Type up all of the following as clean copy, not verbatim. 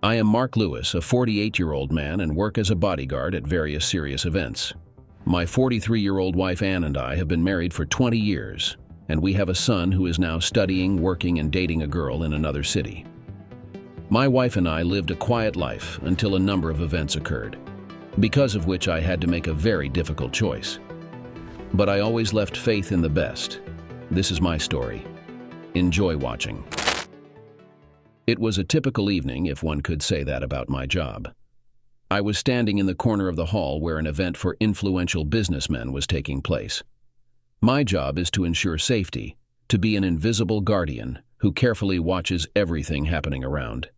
I am Mark Lewis, a 48-year-old man, and work as a bodyguard at various serious events. My 43-year-old wife Ann and I have been married for 20 years, and we have a son who is now studying, working, and dating a girl in another city. My wife and I lived a quiet life until a number of events occurred, because of which I had to make a very difficult choice. But I always left faith in the best. This is my story. Enjoy watching. It was a typical evening, if one could say that about my job. I was standing in the corner of the hall where an event for influential businessmen was taking place. My job is to ensure safety, to be an invisible guardian who carefully watches everything happening around.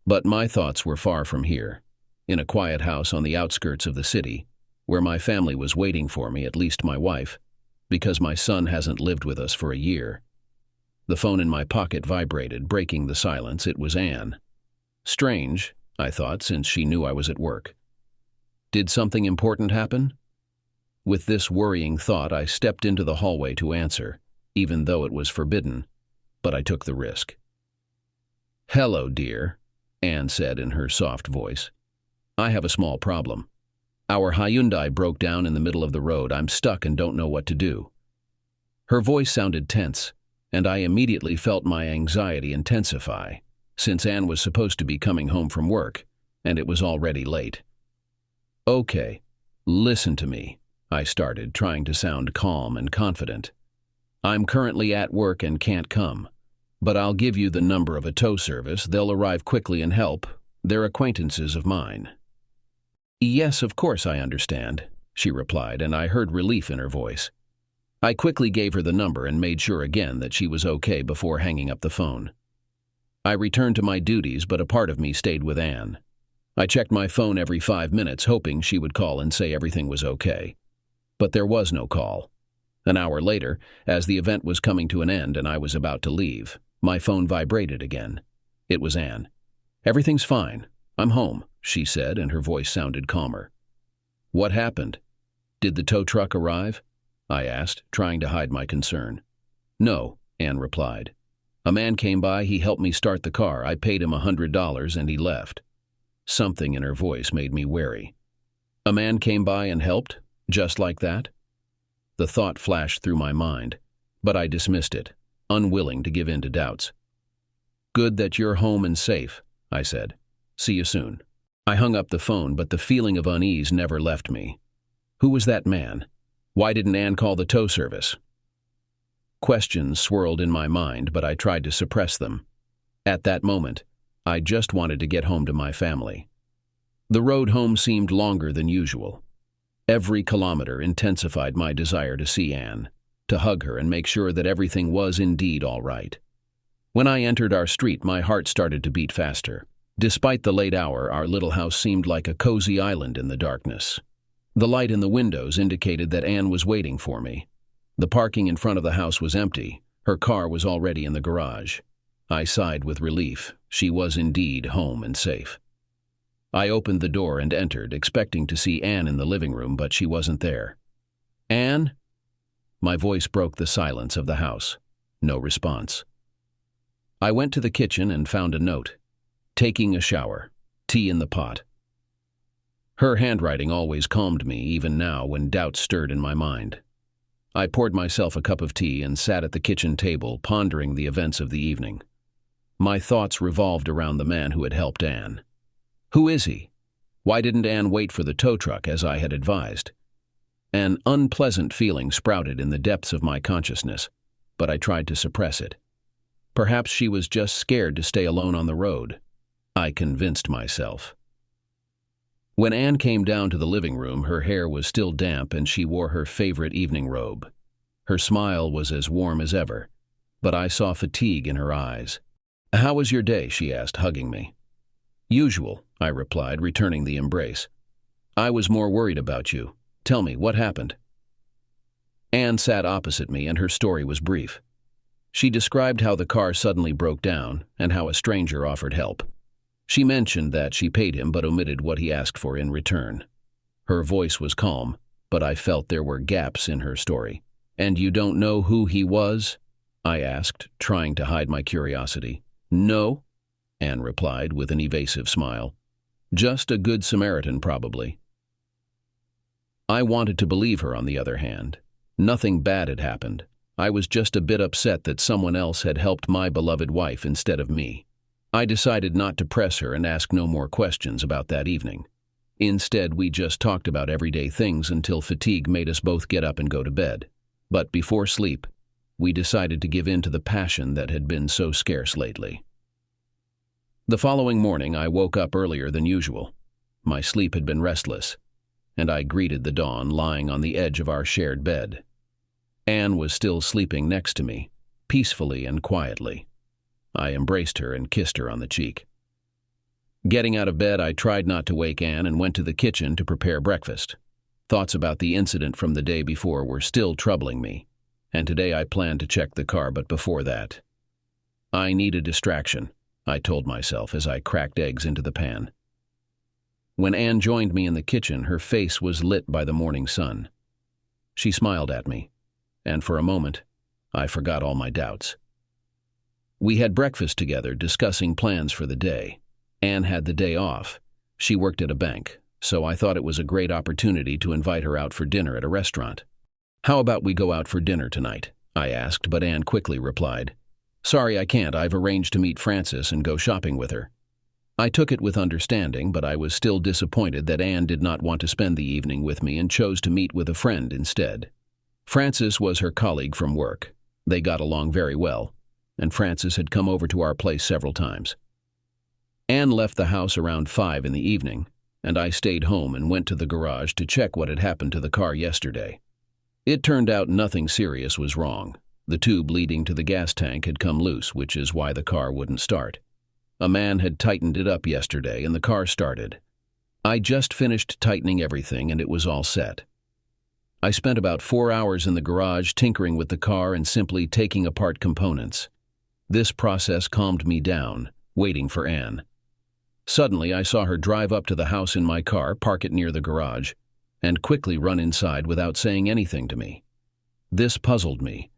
But my thoughts were far from here, in a quiet house on the outskirts of the city, where my family was waiting for me, at least my wife, because my son hasn't lived with us for a year. The phone in my pocket vibrated, breaking the silence. It was Ann. Strange, I thought, since she knew I was at work. Did something important happen? With this worrying thought, I stepped into the hallway to answer, even though it was forbidden, but I took the risk. "Hello, dear," Ann said in her soft voice. "I have a small problem. Our Hyundai broke down in the middle of the road. I'm stuck and don't know what to do." Her voice sounded tense, and I immediately felt my anxiety intensify, since Ann was supposed to be coming home from work, and it was already late. "Okay, listen to me," I started, trying to sound calm and confident. "I'm currently at work and can't come, but I'll give you the number of a tow service. They'll arrive quickly and help. They're acquaintances of mine." "Yes, of course I understand," she replied, and I heard relief in her voice. I quickly gave her the number and made sure again that she was okay before hanging up the phone. I returned to my duties, but a part of me stayed with Ann. I checked my phone every 5 minutes, hoping she would call and say everything was okay. But there was no call. An hour later, as the event was coming to an end and I was about to leave, my phone vibrated again. It was Ann. "Everything's fine. I'm home," she said, and her voice sounded calmer. "What happened? Did the tow truck arrive?" I asked, trying to hide my concern. "No," Ann replied. "A man came by, he helped me start the car. I paid him $100 and he left." Something in her voice made me wary. "A man came by and helped? Just like that?" The thought flashed through my mind, but I dismissed it, unwilling to give in to doubts. "Good that you're home and safe," I said. "See you soon." I hung up the phone, but the feeling of unease never left me. Who was that man? Why didn't Ann call the tow service? Questions swirled in my mind, but I tried to suppress them. At that moment, I just wanted to get home to my family. The road home seemed longer than usual. Every kilometer intensified my desire to see Ann, to hug her and make sure that everything was indeed all right. When I entered our street, my heart started to beat faster. Despite the late hour, our little house seemed like a cozy island in the darkness. The light in the windows indicated that Ann was waiting for me. The parking in front of the house was empty. Her car was already in the garage. I sighed with relief. She was indeed home and safe. I opened the door and entered, expecting to see Ann in the living room, but she wasn't there. "Ann?" My voice broke the silence of the house. No response. I went to the kitchen and found a note. "Taking a shower. Tea in the pot." Her handwriting always calmed me, even now when doubts stirred in my mind. I poured myself a cup of tea and sat at the kitchen table, pondering the events of the evening. My thoughts revolved around the man who had helped Ann. Who is he? Why didn't Ann wait for the tow truck as I had advised? An unpleasant feeling sprouted in the depths of my consciousness, but I tried to suppress it. Perhaps she was just scared to stay alone on the road. I convinced myself. When Ann came down to the living room, her hair was still damp and she wore her favorite evening robe. Her smile was as warm as ever, but I saw fatigue in her eyes. "How was your day?" she asked, hugging me. "Usual," I replied, returning the embrace. "I was more worried about you. Tell me, what happened?" Ann sat opposite me and her story was brief. She described how the car suddenly broke down and how a stranger offered help. She mentioned that she paid him but omitted what he asked for in return. Her voice was calm, but I felt there were gaps in her story. "And you don't know who he was?" I asked, trying to hide my curiosity. "No." Anne replied with an evasive smile. Just a good Samaritan, probably. I wanted to believe her, on the other hand. Nothing bad had happened. I was just a bit upset that someone else had helped my beloved wife instead of me. I decided not to press her and ask no more questions about that evening. Instead, we just talked about everyday things until fatigue made us both get up and go to bed. But before sleep, we decided to give in to the passion that had been so scarce lately. The following morning, I woke up earlier than usual. My sleep had been restless, and I greeted the dawn lying on the edge of our shared bed. Anne was still sleeping next to me, peacefully and quietly. I embraced her and kissed her on the cheek. Getting out of bed, I tried not to wake Anne and went to the kitchen to prepare breakfast. Thoughts about the incident from the day before were still troubling me, and today I planned to check the car, but before that, I need a distraction, I told myself as I cracked eggs into the pan. When Anne joined me in the kitchen, her face was lit by the morning sun. She smiled at me, and for a moment, I forgot all my doubts. We had breakfast together, discussing plans for the day. Anne had the day off. She worked at a bank, so I thought it was a great opportunity to invite her out for dinner at a restaurant. How about we go out for dinner tonight? I asked, but Anne quickly replied, Sorry, I can't. I've arranged to meet Frances and go shopping with her. I took it with understanding, but I was still disappointed that Anne did not want to spend the evening with me and chose to meet with a friend instead. Frances was her colleague from work. They got along very well, and Frances had come over to our place several times. Anne left the house around 5 in the evening, and I stayed home and went to the garage to check what had happened to the car yesterday. It turned out nothing serious was wrong. The tube leading to the gas tank had come loose, which is why the car wouldn't start. A man had tightened it up yesterday, and the car started. I just finished tightening everything, and it was all set. I spent about 4 hours in the garage tinkering with the car and simply taking apart components. This process calmed me down, waiting for Anne. Suddenly, I saw her drive up to the house in my car, park it near the garage, and quickly run inside without saying anything to me. This puzzled me,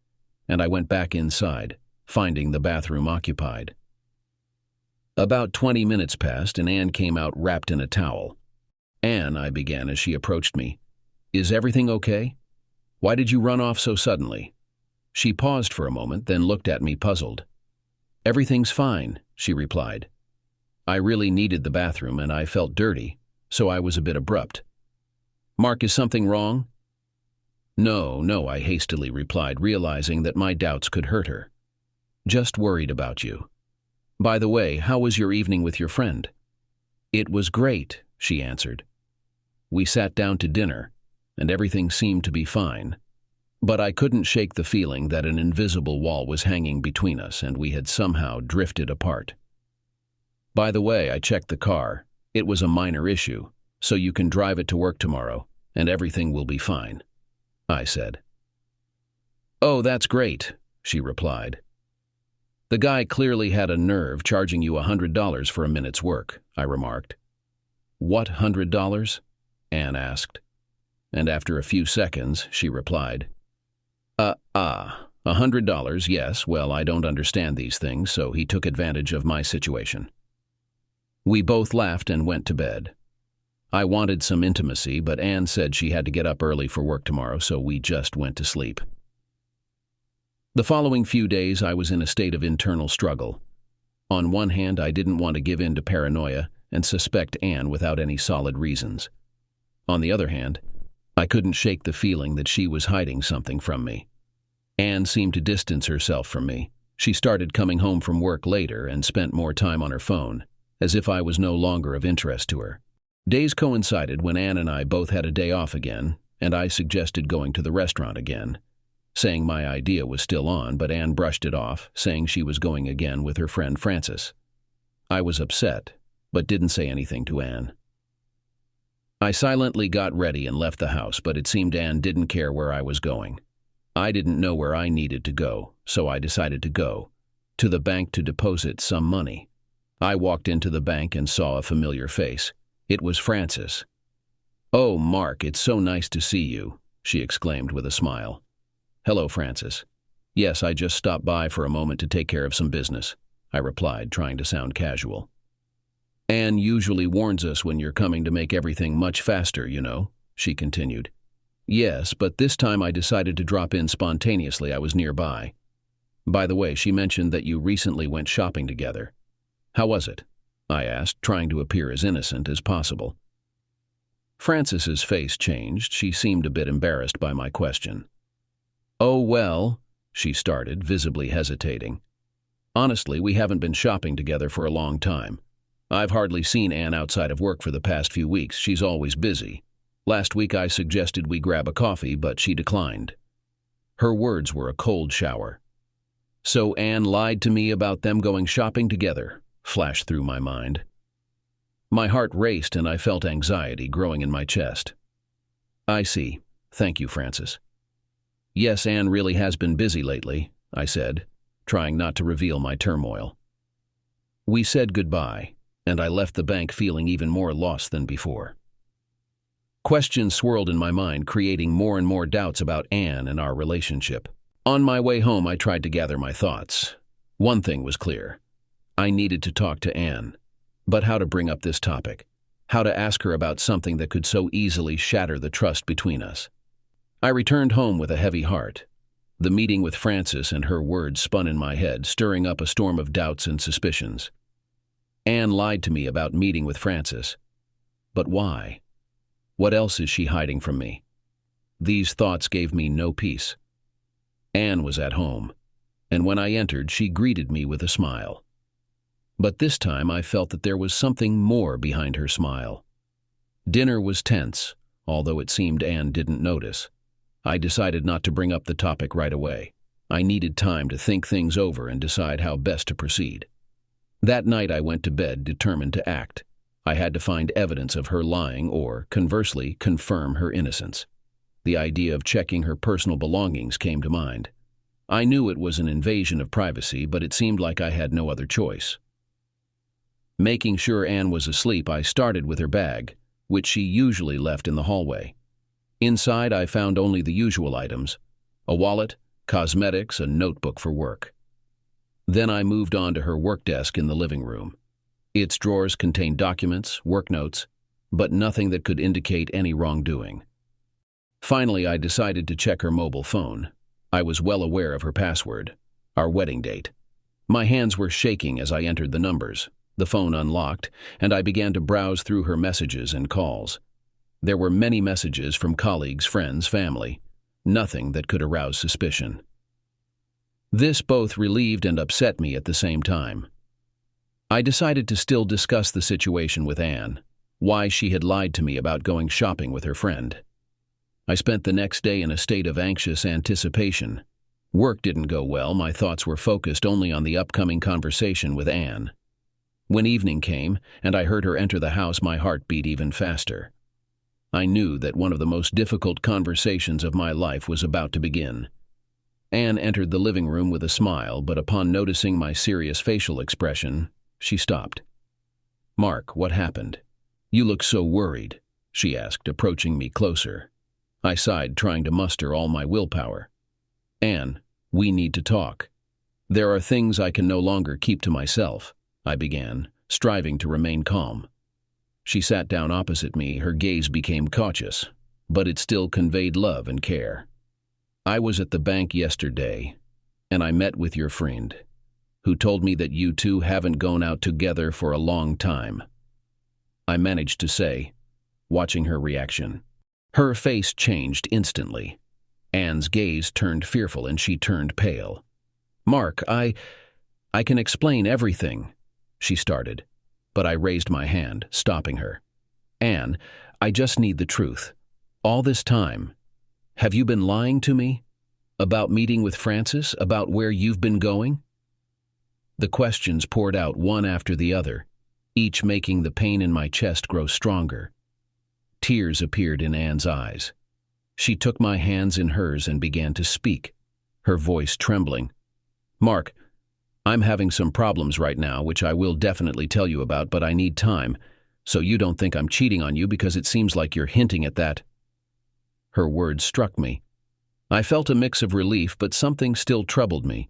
and I went back inside, finding the bathroom occupied. About 20 minutes passed, and Anne came out wrapped in a towel. Anne, I began as she approached me, Is everything okay? Why did you run off so suddenly? She paused for a moment, then looked at me puzzled. Everything's fine, she replied. I really needed the bathroom, and I felt dirty, so I was a bit abrupt. Mark, is something wrong? No, I hastily replied, realizing that my doubts could hurt her. Just worried about you. By the way, how was your evening with your friend? It was great, she answered. We sat down to dinner, and everything seemed to be fine. But I couldn't shake the feeling that an invisible wall was hanging between us, and we had somehow drifted apart. By the way, I checked the car. It was a minor issue, so you can drive it to work tomorrow, and everything will be fine, I said. Oh, that's great, she replied. The guy clearly had a nerve charging you $100 for a minute's work, I remarked. What $100? Anne asked. And after a few seconds, she replied, $100, yes, well, I don't understand these things, so he took advantage of my situation. We both laughed and went to bed. I wanted some intimacy, but Anne said she had to get up early for work tomorrow, so we just went to sleep. The following few days, I was in a state of internal struggle. On one hand, I didn't want to give in to paranoia and suspect Anne without any solid reasons. On the other hand, I couldn't shake the feeling that she was hiding something from me. Anne seemed to distance herself from me. She started coming home from work later and spent more time on her phone, as if I was no longer of interest to her. Days coincided when Anne and I both had a day off again, and I suggested going to the restaurant again, saying my idea was still on, but Anne brushed it off, saying she was going again with her friend Frances. I was upset, but didn't say anything to Anne. I silently got ready and left the house, but it seemed Anne didn't care where I was going. I didn't know where I needed to go, so I decided to go to the bank to deposit some money. I walked into the bank and saw a familiar face. It was Frances. Oh, Mark, it's so nice to see you, she exclaimed with a smile. Hello, Frances. Yes, I just stopped by for a moment to take care of some business. I replied, trying to sound casual. Anne usually warns us when you're coming to make everything much faster, you know, she continued. Yes, but this time I decided to drop in spontaneously. I was nearby. By the way, she mentioned that you recently went shopping together. How was it? I asked, trying to appear as innocent as possible. Frances's face changed. She seemed a bit embarrassed by my question. Oh, well, she started, visibly hesitating. Honestly, we haven't been shopping together for a long time. I've hardly seen Anne outside of work for the past few weeks. She's always busy. Last week I suggested we grab a coffee, but she declined. Her words were a cold shower. So Anne lied to me about them going shopping together, flashed through my mind. My heart raced and I felt anxiety growing in my chest. I see. Thank you, Frances. Yes, Anne really has been busy lately, I said, trying not to reveal my turmoil. We said goodbye, and I left the bank feeling even more lost than before. Questions swirled in my mind, creating more and more doubts about Anne and our relationship. On my way home, I tried to gather my thoughts. One thing was clear. I needed to talk to Anne. But how to bring up this topic? How to ask her about something that could so easily shatter the trust between us? I returned home with a heavy heart. The meeting with Frances and her words spun in my head, stirring up a storm of doubts and suspicions. Anne lied to me about meeting with Frances. But why? What else is she hiding from me? These thoughts gave me no peace. Anne was at home, and when I entered, she greeted me with a smile. But this time I felt that there was something more behind her smile. Dinner was tense, although it seemed Anne didn't notice. I decided not to bring up the topic right away. I needed time to think things over and decide how best to proceed. That night I went to bed determined to act. I had to find evidence of her lying or, conversely, confirm her innocence. The idea of checking her personal belongings came to mind. I knew it was an invasion of privacy, but it seemed like I had no other choice. Making sure Anne was asleep, I started with her bag, which she usually left in the hallway. Inside, I found only the usual items: a wallet, cosmetics, a notebook for work. Then I moved on to her work desk in the living room. Its drawers contained documents, work notes, but nothing that could indicate any wrongdoing. Finally, I decided to check her mobile phone. I was well aware of her password, our wedding date. My hands were shaking as I entered the numbers. The phone unlocked, and I began to browse through her messages and calls. There were many messages from colleagues, friends, family. Nothing that could arouse suspicion. This both relieved and upset me at the same time. I decided to still discuss the situation with Anne, why she had lied to me about going shopping with her friend. I spent the next day in a state of anxious anticipation. Work didn't go well. My thoughts were focused only on the upcoming conversation with Anne. When evening came, and I heard her enter the house, my heart beat even faster. I knew that one of the most difficult conversations of my life was about to begin. Anne entered the living room with a smile, but upon noticing my serious facial expression, she stopped. "Mark, what happened? You look so worried," she asked, approaching me closer. I sighed, trying to muster all my willpower. "Anne, we need to talk. There are things I can no longer keep to myself," I began, striving to remain calm. She sat down opposite me. Her gaze became cautious, but it still conveyed love and care. "I was at the bank yesterday, and I met with your friend, who told me that you two haven't gone out together for a long time," I managed to say, watching her reaction. Her face changed instantly. Anne's gaze turned fearful and she turned pale. "Mark, I can explain everything," she started, but I raised my hand, stopping her. "Anne, I just need the truth. All this time, have you been lying to me? About meeting with Frances? About where you've been going?" The questions poured out one after the other, each making the pain in my chest grow stronger. Tears appeared in Anne's eyes. She took my hands in hers and began to speak, her voice trembling. "Mark, I'm having some problems right now, which I will definitely tell you about, but I need time, so you don't think I'm cheating on you, because it seems like you're hinting at that." Her words struck me. I felt a mix of relief, but something still troubled me.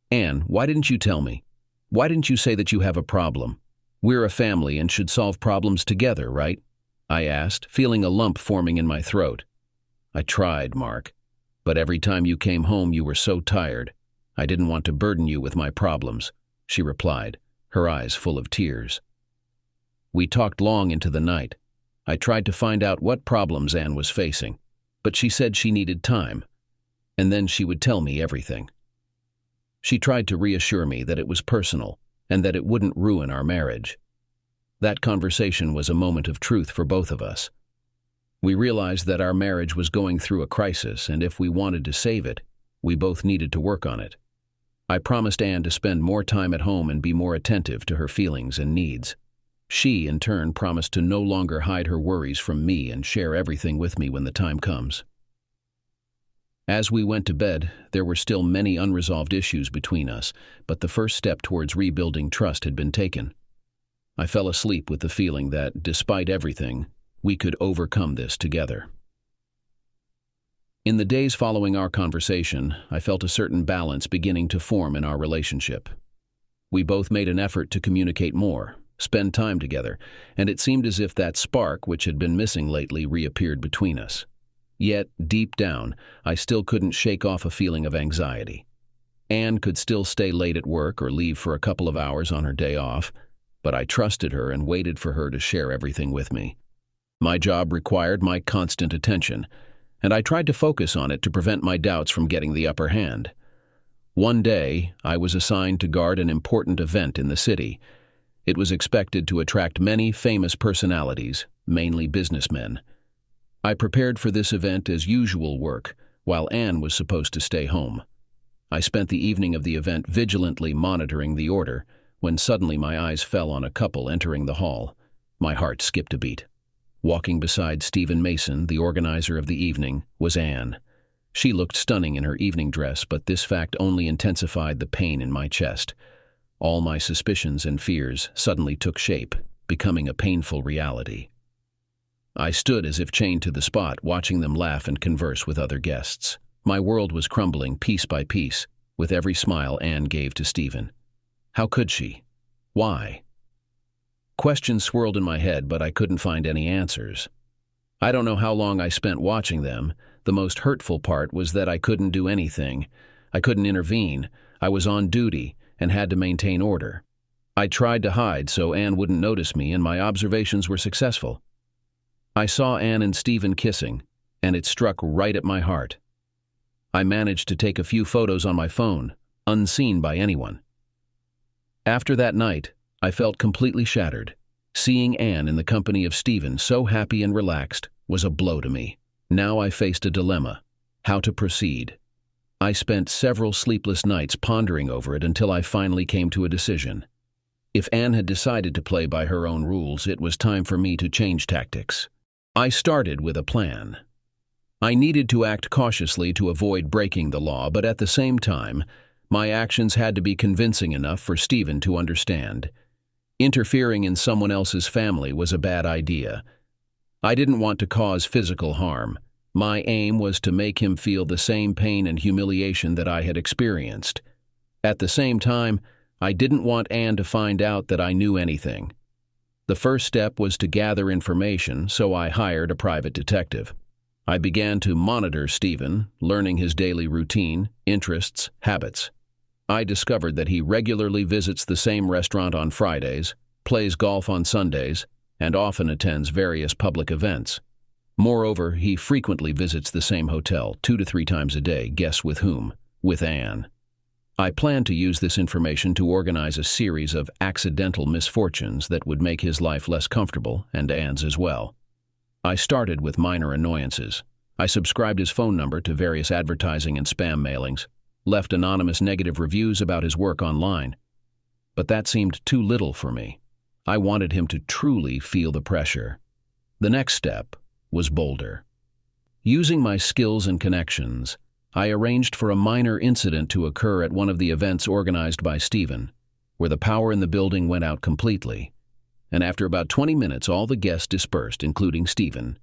"Anne, why didn't you tell me? Why didn't you say that you have a problem? We're a family and should solve problems together, right? I asked, feeling a lump forming in my throat. I tried, Mark. But every time you came home you were so tired. I didn't want to burden you with my problems, she replied, her eyes full of tears. We talked long into the night. I tried to find out what problems Anne was facing, but she said she needed time, and then she would tell me everything. She tried to reassure me that it was personal and that it wouldn't ruin our marriage. That conversation was a moment of truth for both of us. We realized that our marriage was going through a crisis, and if we wanted to save it, we both needed to work on it. I promised Anne to spend more time at home and be more attentive to her feelings and needs. She, in turn, promised to no longer hide her worries from me and share everything with me when the time comes. As we went to bed, there were still many unresolved issues between us, but the first step towards rebuilding trust had been taken. I fell asleep with the feeling that, despite everything, we could overcome this together. In the days following our conversation, I felt a certain balance beginning to form in our relationship. We both made an effort to communicate more, spend time together, and it seemed as if that spark, which had been missing lately, reappeared between us. Yet, deep down, I still couldn't shake off a feeling of anxiety. Anne could still stay late at work or leave for a couple of hours on her day off, but I trusted her and waited for her to share everything with me. My job required my constant attention, and I tried to focus on it to prevent my doubts from getting the upper hand. One day, I was assigned to guard an important event in the city. It was expected to attract many famous personalities, mainly businessmen. I prepared for this event as usual work, while Anne was supposed to stay home. I spent the evening of the event vigilantly monitoring the order, when suddenly my eyes fell on a couple entering the hall. My heart skipped a beat. Walking beside Stephen Mason, the organizer of the evening, was Anne. She looked stunning in her evening dress, but this fact only intensified the pain in my chest. All my suspicions and fears suddenly took shape, becoming a painful reality. I stood as if chained to the spot, watching them laugh and converse with other guests. My world was crumbling piece by piece, with every smile Anne gave to Stephen. How could she? Why? Questions swirled in my head, but I couldn't find any answers. I don't know how long I spent watching them. The most hurtful part was that I couldn't do anything. I couldn't intervene. I was on duty and had to maintain order. I tried to hide so Anne wouldn't notice me, and my observations were successful. I saw Anne and Stephen kissing, and it struck right at my heart. I managed to take a few photos on my phone, unseen by anyone. After that night, I felt completely shattered. Seeing Anne in the company of Stephen, so happy and relaxed, was a blow to me. Now I faced a dilemma: how to proceed. I spent several sleepless nights pondering over it until I finally came to a decision. If Anne had decided to play by her own rules, it was time for me to change tactics. I started with a plan. I needed to act cautiously to avoid breaking the law, but at the same time, my actions had to be convincing enough for Stephen to understand. Interfering in someone else's family was a bad idea. I didn't want to cause physical harm. My aim was to make him feel the same pain and humiliation that I had experienced. At the same time, I didn't want Anne to find out that I knew anything. The first step was to gather information, so I hired a private detective. I began to monitor Stephen, learning his daily routine, interests, habits. I discovered that he regularly visits the same restaurant on Fridays, plays golf on Sundays, and often attends various public events. Moreover, he frequently visits the same hotel 2 to 3 times a day. Guess with whom? With Anne. I planned to use this information to organize a series of accidental misfortunes that would make his life less comfortable, and Anne's as well. I started with minor annoyances. I subscribed his phone number to various advertising and spam mailings, left anonymous negative reviews about his work online. But that seemed too little for me. I wanted him to truly feel the pressure. The next step was bolder. Using my skills and connections, I arranged for a minor incident to occur at one of the events organized by Stephen, where the power in the building went out completely. And after about 20 minutes, all the guests dispersed, including Stephen.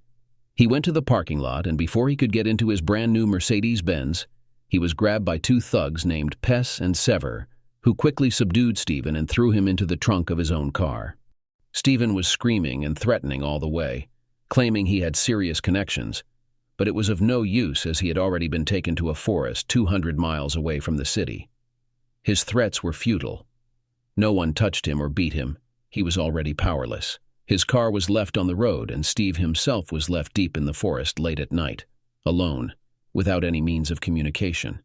He went to the parking lot, and before he could get into his brand new Mercedes-Benz, he was grabbed by 2 thugs named Pes and Sever, who quickly subdued Stephen and threw him into the trunk of his own car. Stephen was screaming and threatening all the way, claiming he had serious connections, but it was of no use as he had already been taken to a forest 200 miles away from the city. His threats were futile. No one touched him or beat him. He was already powerless. His car was left on the road, and Steve himself was left deep in the forest late at night, alone, without any means of communication.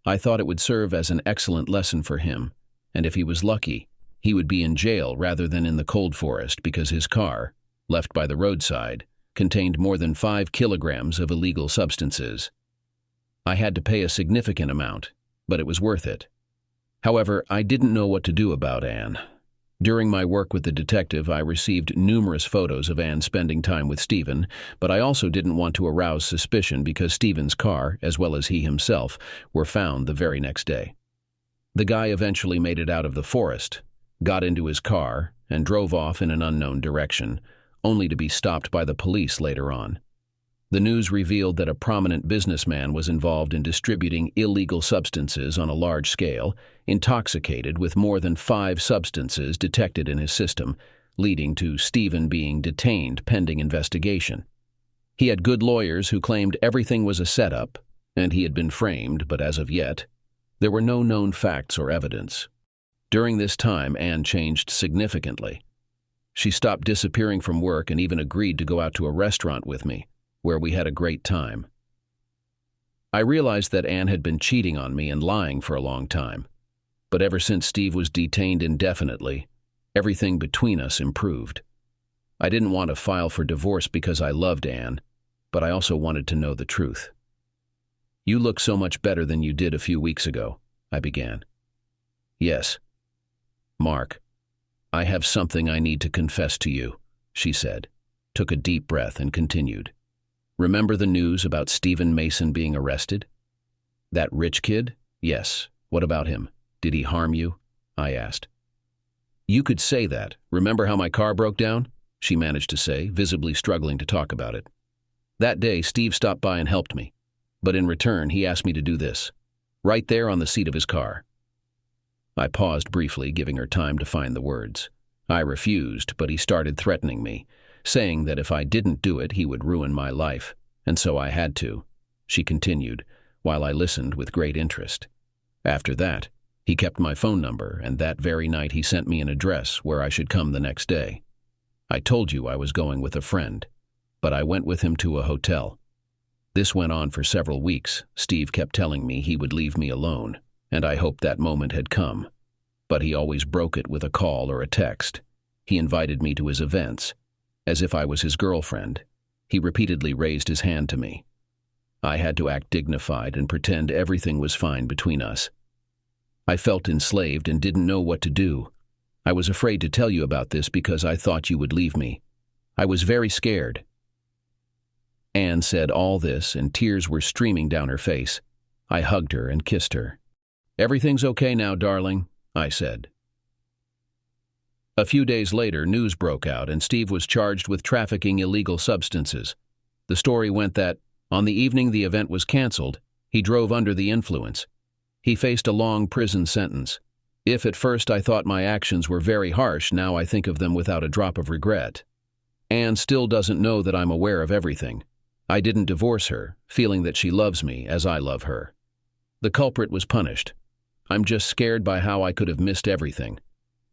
I thought it would serve as an excellent lesson for him, and if he was lucky, he would be in jail rather than in the cold forest because his car, left by the roadside, contained more than 5 kilograms of illegal substances. I had to pay a significant amount, but it was worth it. However, I didn't know what to do about Anne. During my work with the detective, I received numerous photos of Anne spending time with Stephen, but I also didn't want to arouse suspicion because Stephen's car, as well as he himself, were found the very next day. The guy eventually made it out of the forest, got into his car, and drove off in an unknown direction, only to be stopped by the police later on. The news revealed that a prominent businessman was involved in distributing illegal substances on a large scale, intoxicated with more than 5 substances detected in his system, leading to Stephen being detained pending investigation. He had good lawyers who claimed everything was a setup, and he had been framed, but as of yet, there were no known facts or evidence. During this time, Anne changed significantly. She stopped disappearing from work and even agreed to go out to a restaurant with me, where we had a great time. I realized that Anne had been cheating on me and lying for a long time, but ever since Steve was detained indefinitely, everything between us improved. I didn't want to file for divorce because I loved Anne, but I also wanted to know the truth. "You look so much better than you did a few weeks ago," I began. "Yes. Mark, I have something I need to confess to you," she said, took a deep breath and continued. "Remember the news about Stephen Mason being arrested? That rich kid? Yes. What about him? Did he harm you?" I asked. "You could say that. Remember how my car broke down?" she managed to say, visibly struggling to talk about it. "That day, Steve stopped by and helped me. But in return, he asked me to do this, right there on the seat of his car." I paused briefly, giving her time to find the words. I refused, but he started threatening me, saying that if I didn't do it, he would ruin my life, and so I had to, she continued, while I listened with great interest. After that, he kept my phone number, and that very night he sent me an address where I should come the next day. I told you I was going with a friend, but I went with him to a hotel. This went on for several weeks. Steve kept telling me he would leave me alone, and I hoped that moment had come. But he always broke it with a call or a text. He invited me to his events, as if I was his girlfriend. He repeatedly raised his hand to me. I had to act dignified and pretend everything was fine between us. I felt enslaved and didn't know what to do. I was afraid to tell you about this because I thought you would leave me. I was very scared." Anne said all this, and tears were streaming down her face. I hugged her and kissed her. "Everything's okay now, darling," I said. A few days later, news broke out, and Steve was charged with trafficking illegal substances. The story went that, on the evening the event was canceled, he drove under the influence. He faced a long prison sentence. If at first I thought my actions were very harsh, now I think of them without a drop of regret. Anne still doesn't know that I'm aware of everything. I didn't divorce her, feeling that she loves me as I love her. The culprit was punished. I'm just scared by how I could have missed everything,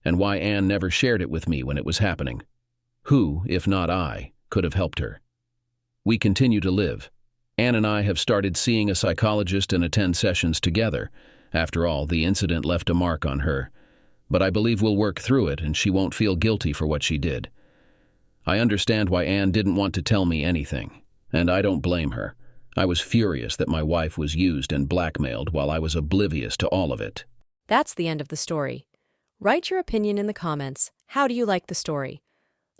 and why Anne never shared it with me when it was happening. Who, if not I, could have helped her? We continue to live. Anne and I have started seeing a psychologist and attend sessions together. After all, the incident left a mark on her. But I believe we'll work through it, and she won't feel guilty for what she did. I understand why Anne didn't want to tell me anything, and I don't blame her. I was furious that my wife was used and blackmailed while I was oblivious to all of it. That's the end of the story. Write your opinion in the comments. How do you like the story?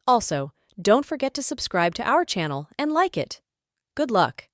Also, don't forget to subscribe to our channel and like it. Good luck.